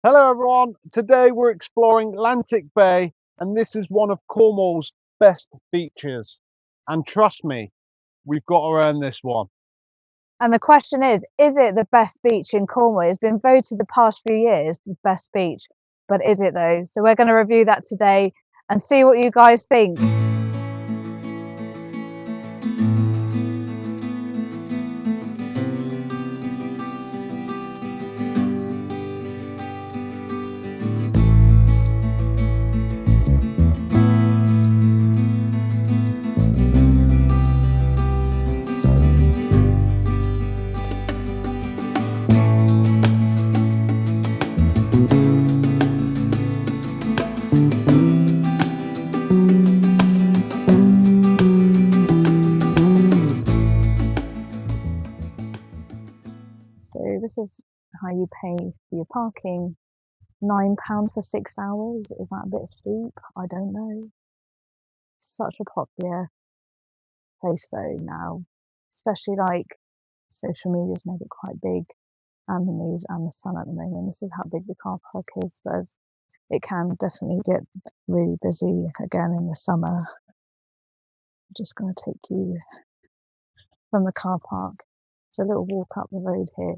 Hello everyone, today we're exploring Lantic Bay and this is one of Cornwall's best beaches. And trust me, we've got to earn this one. And the question is it the best beach in Cornwall? It's been voted the past few years the best beach, but is it though? So we're going to review that today and see what you guys think. So this is how you pay for your parking. £9 for 6 hours. Is that a bit steep? I don't know. Such a popular place though now, especially like social media's made it quite big, and the news and the sun at the moment. This is how big the car park is, but it can definitely get really busy again in the summer. I'm just going to take you from the car park. It's a little walk up the road here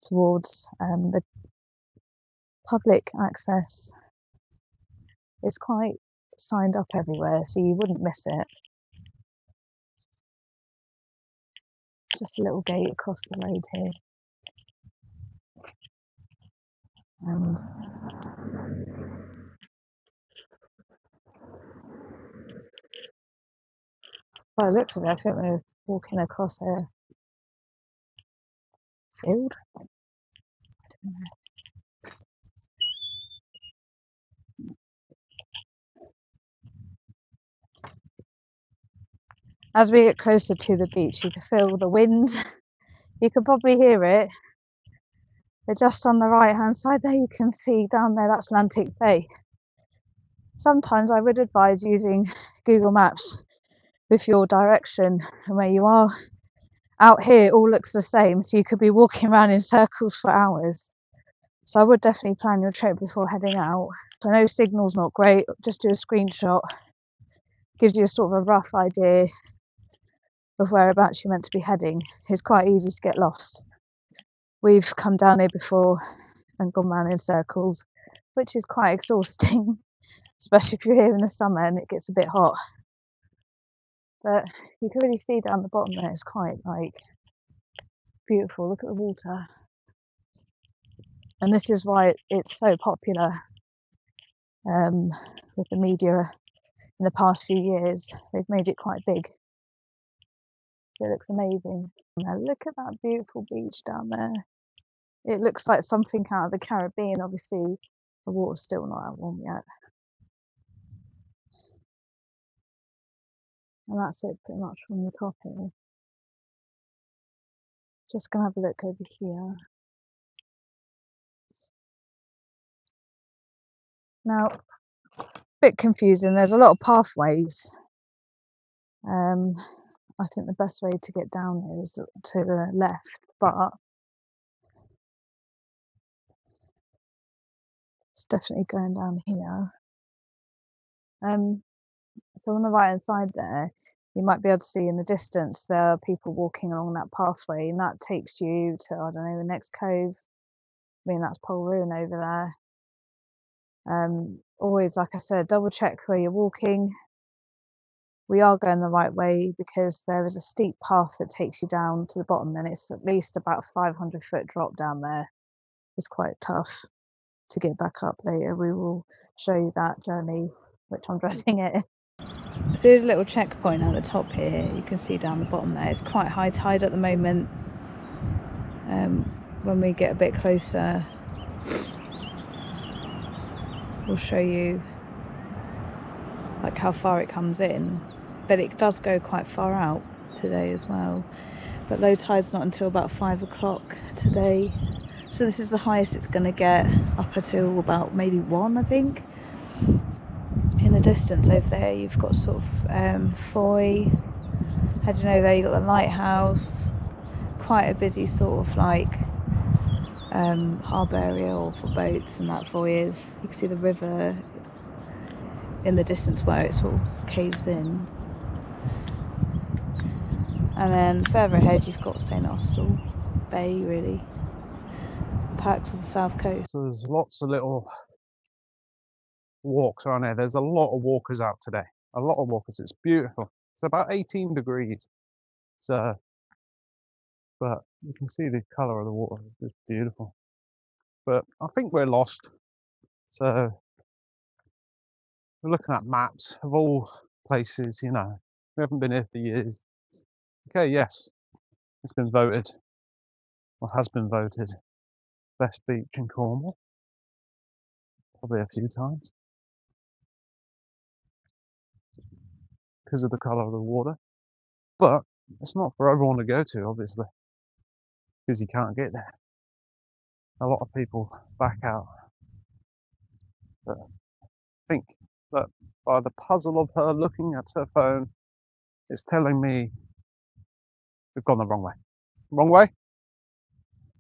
towards the public access. It's quite signed up everywhere, so you wouldn't miss it. Just a little gate across the road here. And by the looks of it, I think we're walking across a field. I don't know. As we get closer to the beach, you can feel the wind. You can probably hear it. But just on the right hand side there, you can see down there, that's Lantic Bay. Sometimes I would advise using Google Maps with your direction and where you are. Out here, it all looks the same, so you could be walking around in circles for hours. So I would definitely plan your trip before heading out. I know signal's not great, just do a screenshot. Gives you a sort of a rough idea of whereabouts you're meant to be heading. It's quite easy to get lost. We've come down here before and gone round in circles, which is quite exhausting, especially if you're here in the summer and it gets a bit hot. But you can really see down the bottom there, it's quite like beautiful. Look at the water. And this is why it's so popular with the media in the past few years. They've made it quite big. It looks amazing. Now look at that beautiful beach down there. It looks like something out of the Caribbean. Obviously, the water's still not that warm yet. And that's it pretty much from the top here. Just gonna have a look over here. Now, a bit confusing. There's a lot of pathways. I think the best way to get down here is to the left, but it's definitely going down here. So on the right hand side there, you might be able to see in the distance there are people walking along that pathway, and that takes you to, I don't know, the next cove. I mean, that's Polruan over there. Always, like I said, double check where you're walking. We are going the right way because there is a steep path that takes you down to the bottom, and it's at least about a 500-foot drop down there. It's quite tough to get back up later. We will show you that journey, which I'm dreading it. So here's a little checkpoint at the top here. You can see down the bottom there. It's quite high tide at the moment. When we get a bit closer, we'll show you like how far it comes in, but it does go quite far out today as well. But low tide's not until about 5 o'clock today, so this is the highest it's going to get, up until about maybe 1, I think. In the distance over there you've got sort of Fowey, heading over there you've got the lighthouse, quite a busy sort of like harbour area, or for boats and that voyage. You can see the river in the distance where it sort of caves in. And then further ahead you've got St Austell Bay, really. Perks of the south coast. So there's lots of little walks around here. There's a lot of walkers out today. A lot of walkers. It's beautiful. It's about 18 degrees. So, but you can see the colour of the water. It's just beautiful. But I think we're lost. So we're looking at maps of all places, you know. We haven't been here for years. Okay, yes, it's been voted, or has been voted, best beach in Cornwall. Probably a few times. Because of the colour of the water. But it's not for everyone to go to, obviously. Because you can't get there. A lot of people back out. But I think that by the puzzle of her looking at her phone, it's telling me we've gone the wrong way. Wrong way?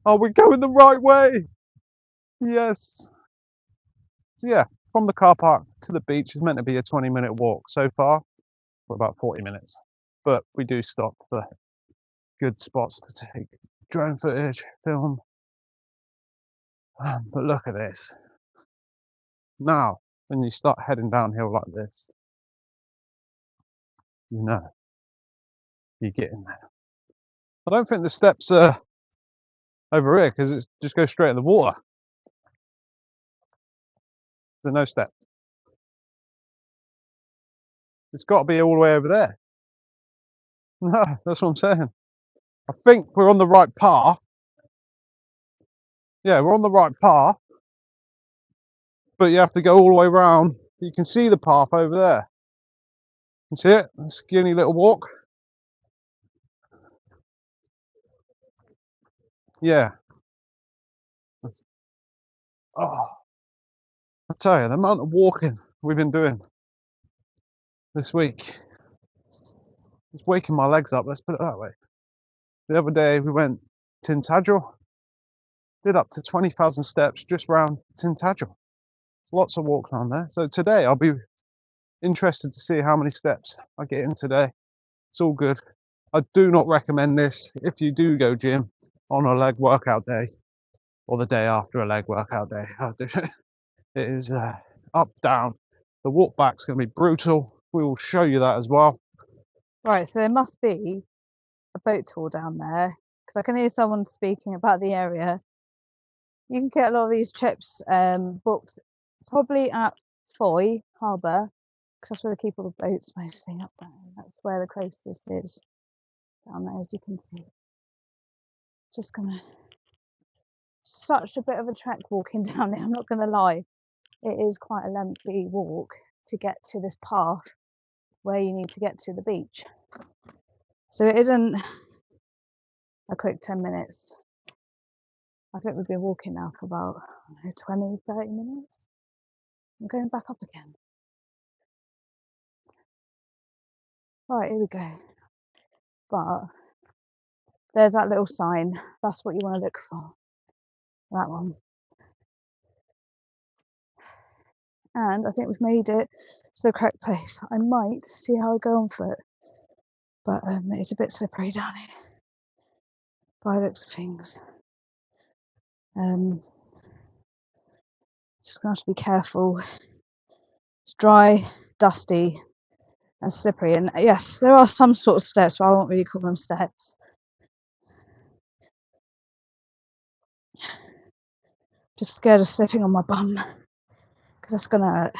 Oh, we're going the right way! Yes. So yeah, from the car park to the beach is meant to be a 20-minute walk. So far, for about 40 minutes. But we do stop for good spots to take drone footage, film. But look at this. Now, when you start heading downhill like this, you know you're getting there. I don't think the steps are over here because it just goes straight in the water. There's no step. It's got to be all the way over there. No, that's what I'm saying. I think we're on the right path. Yeah, we're on the right path. But you have to go all the way around. You can see the path over there. You see it? A skinny little walk. Yeah. Oh, I tell you, the amount of walking we've been doing this week is waking my legs up, let's put it that way. The other day we went Tintagel, did up to 20,000 steps just round Tintagel. There's lots of walks around there. So today I'll be interested to see how many steps I get in today. It's all good. I do not recommend this if you do go gym on a leg workout day or the day after a leg workout day. It is up, down. The walk back's going to be brutal. We will show you that as well. Right, so there must be a boat tour down there, because I can hear someone speaking about the area. You can get a lot of these trips booked probably at Fowey Harbour, because that's where they keep all the boats mostly up there. That's where the closest is down there, as you can see. Just gonna, such a bit of a trek walking down it, I'm not gonna lie. It is quite a lengthy walk to get to this path where you need to get to the beach. So it isn't a quick 10 minutes. I think we've been walking now for about 20, 30 minutes. I'm going back up again. Right, here we go. But there's that little sign. That's what you want to look for. That one. And I think we've made it to the correct place. I might see how I go on foot. But it's a bit slippery down here by the looks of things. Just gonna have to be careful. It's dry, dusty, and slippery. And yes, there are some sort of steps, but I won't really call them steps. Just scared of slipping on my bum, because that's gonna hurt.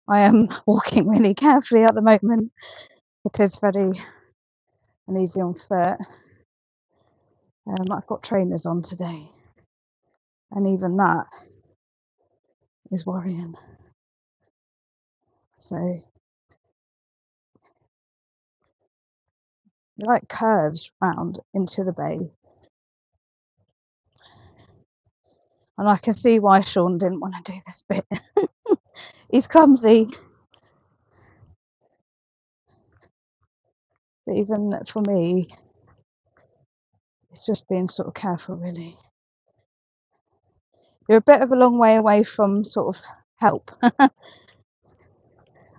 I am walking really carefully at the moment. It is very uneasy on foot. I've got trainers on today, and even that is worrying. So, it like curves round into the bay. And I can see why Sean didn't want to do this bit. He's clumsy. But even for me, It's just being sort of careful, really. You're a bit of a long way away from sort of help. And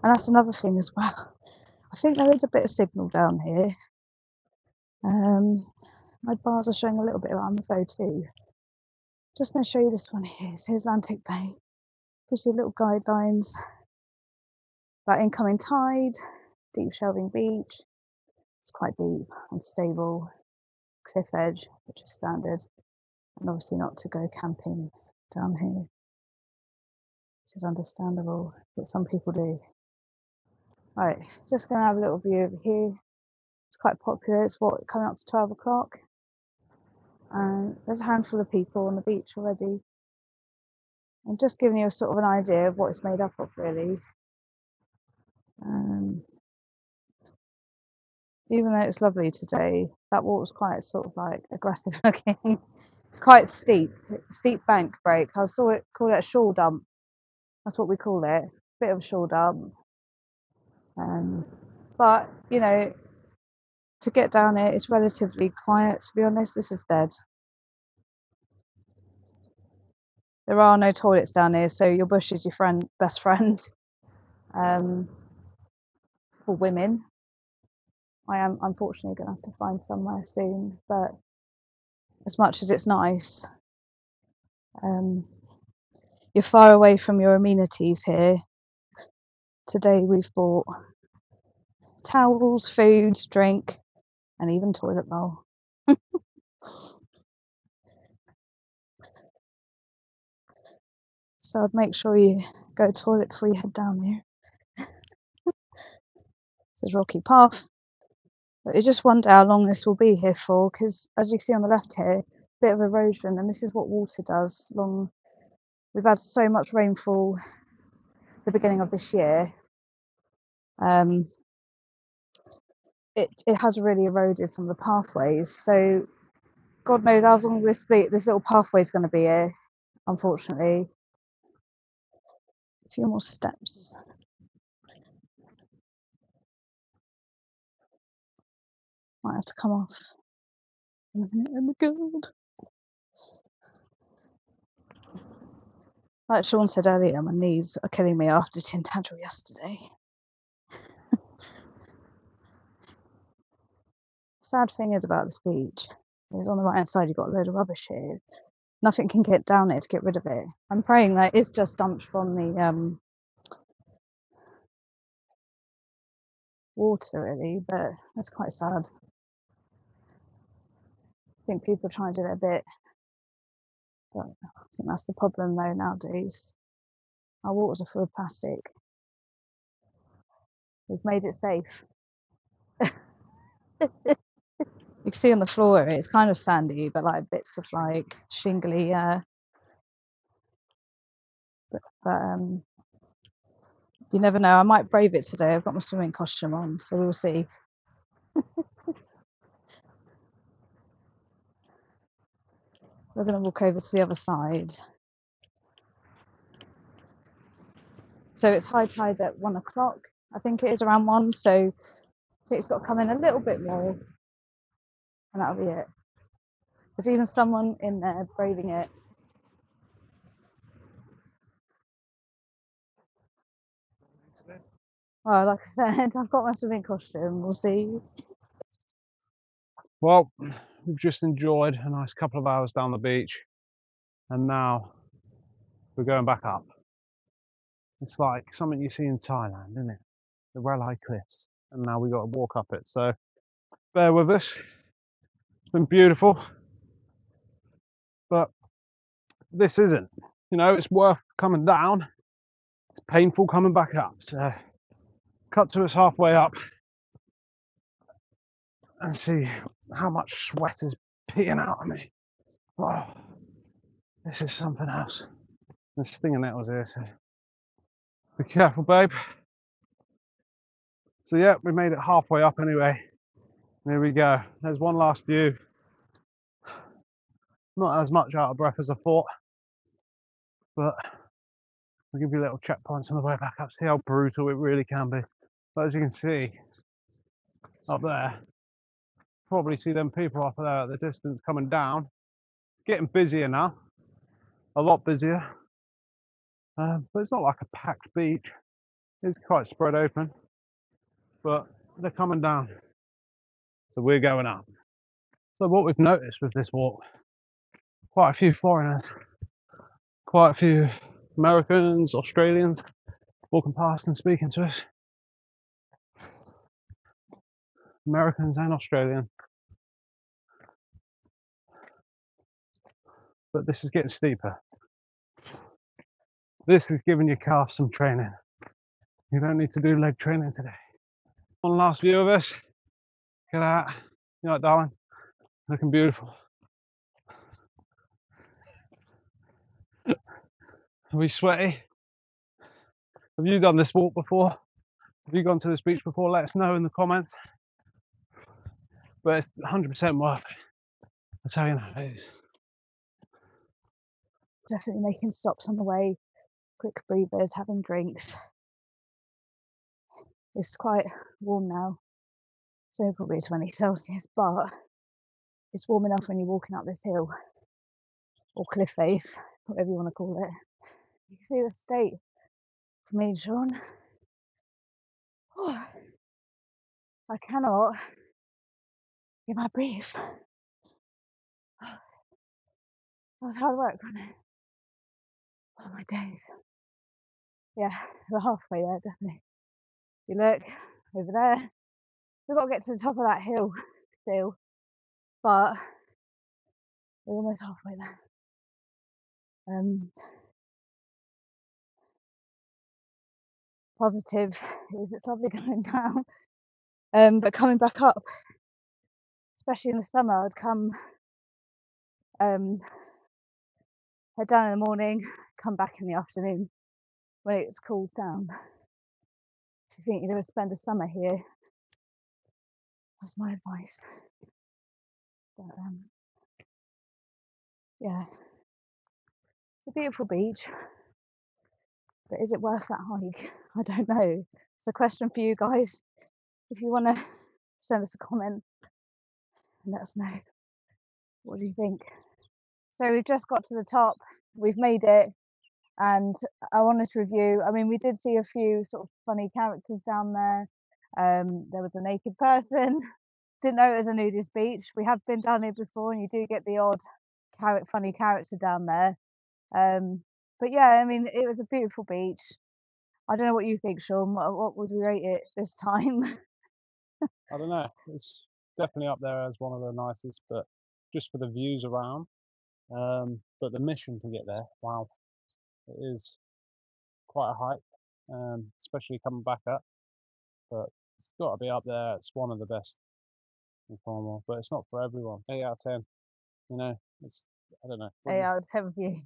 that's another thing as well. I think there is a bit of signal down here. My bars are showing a little bit around the flow too. Just going to show you this one here. So here's Lantic Bay. Gives you little guidelines about incoming tide, deep shelving beach. It's quite deep, unstable, cliff edge, which is standard, and obviously not to go camping down here, which is understandable, but some people do. Right, just going to have a little view over here. It's quite popular. It's coming up to 12 o'clock, and there's a handful of people on the beach already. I'm just giving you a sort of an idea of what it's made up of, really. Even though it's lovely today, that water's quite sort of like aggressive looking. It's quite steep bank break. I saw it, call it a shore dump. That's what we call it, bit of a shore dump. But you know, to get down it, it's relatively quiet. To be honest, this is dead. There are no toilets down here, so your bush is your best friend. For women, I am unfortunately going to have to find somewhere soon. But as much as it's nice, you're far away from your amenities here. Today we've bought towels, food, drink, and even toilet roll. So I'd make sure you go toilet before you head down there. This is rocky path. But you just wonder how long this will be here for, because as you can see on the left here, bit of erosion, and this is what water does. We've had so much rainfall the beginning of this year. It has really eroded some of the pathways. So God knows how long this little pathway is going to be here, unfortunately. A few more steps. Might have to come off. Oh my God. Like Sean said earlier, my knees are killing me after Tintagel yesterday. Sad thing is about this beach is on the right hand side you've got a load of rubbish here. Nothing can get down there to get rid of it. I'm praying that it's just dumped from the water really, but that's quite sad. I think people are trying to do their bit, but I think that's the problem though nowadays. Our waters are full of plastic. We've made it safe. You can see on the floor it's kind of sandy, but like bits of like shingly, but you never know. I might brave it today. I've got my swimming costume on, so we'll see. We're going to walk over to the other side. So it's high tide at 1 o'clock. I think it is around 1, so I think it's got to come in a little bit more, and that'll be it. There's even someone in there braving it. Well, like I said, I've got my swimming costume. We'll see. Well, we've just enjoyed a nice couple of hours down the beach, and now we're going back up. It's like something you see in Thailand, isn't it? The Relai Cliffs, and now we got to walk up it. So bear with us. It's been beautiful, but this isn't. You know, it's worth coming down. It's painful coming back up. So cut to us halfway up and see how much sweat is peeing out of me. Oh, this is something else. There's stinging nettles here, so be careful, babe. So yeah, we made it halfway up anyway. There we go. There's one last view. Not as much out of breath as I thought, but I'll give you little checkpoints on the way back up, see how brutal it really can be. But as you can see up there, Probably see them people up there at the distance coming down. It's getting busier now, a lot busier. But it's not like a packed beach. It's quite spread open, but they're coming down. So we're going up. So what we've noticed with this walk, quite a few foreigners, quite a few Americans, Australians walking past and speaking to us. Americans and Australian. But this is getting steeper. This is giving your calf some training. You don't need to do leg training today. One last view of us. Look at that. You know what, darling? Looking beautiful. Are we sweaty? Have you done this walk before? Have you gone to this beach before? Let us know in the comments. But it's 100% worth it. I'll tell you now, it is. Definitely making stops on the way, quick breathers, having drinks. It's quite warm now, so probably 20 Celsius, but it's warm enough when you're walking up this hill, or cliff face, whatever you want to call it. You can see the state of me and Sean. Oh, I cannot get my breath. That was hard work, wasn't it? Oh my days. Yeah, we're halfway there, definitely. You look over there, we've got to get to the top of that hill still, but we're almost halfway there. Positive is it's lovely going down, but coming back up, especially in the summer, I'd come head down in the morning, come back in the afternoon when it cools down. If you think you're going to spend a summer here, that's my advice. But yeah, it's a beautiful beach, but is it worth that hike? I don't know. It's a question for you guys. If you want to send us a comment and let us know, what do you think? So we've just got to the top, we've made it, and I wanted to review. I mean, we did see a few sort of funny characters down there. There was a naked person. Didn't know it was a nudist beach. We have been down here before, and you do get the odd funny character down there. But yeah, I mean, it was a beautiful beach. I don't know what you think, Sean. What would we rate it this time? I don't know. It's definitely up there as one of the nicest, but just for the views around. But the mission to get there, wow, it is quite a hike, especially coming back up. But it's got to be up there. It's one of the best in Cornwall, but it's not for everyone. 8 out of 10. You know, it's, I don't know. 8 out of 10 for you.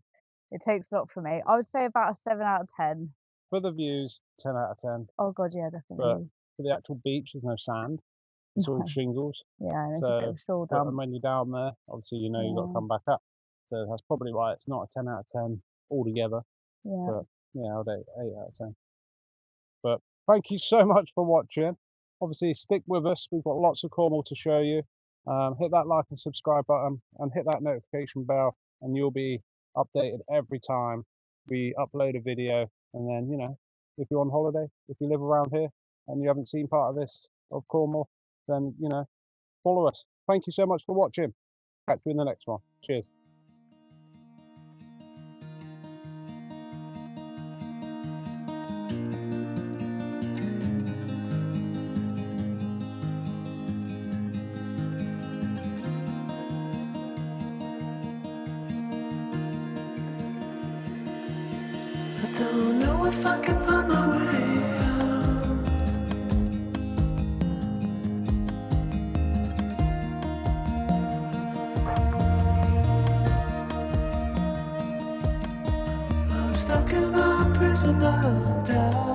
It takes a lot for me. I would say about a 7 out of 10. For the views, 10 out of 10. Oh god, yeah, definitely. But for the actual beach, there's no sand. It's all shingles. Yeah, and it's a bit of a shore dump. And when you're down there, obviously you know you've got to come back up. So that's probably why it's not a 10 out of 10 altogether. Yeah. But yeah, I'll do 8 out of 10. But thank you so much for watching. Obviously, stick with us. We've got lots of Cornwall to show you. Hit that like and subscribe button and hit that notification bell, and you'll be updated every time we upload a video. And then, you know, if you're on holiday, if you live around here and you haven't seen part of this of Cornwall, then, you know, follow us. Thank you so much for watching. Catch you in the next one. Cheers. I don't know if I can find my way out. I'm stuck in a prison of doubt.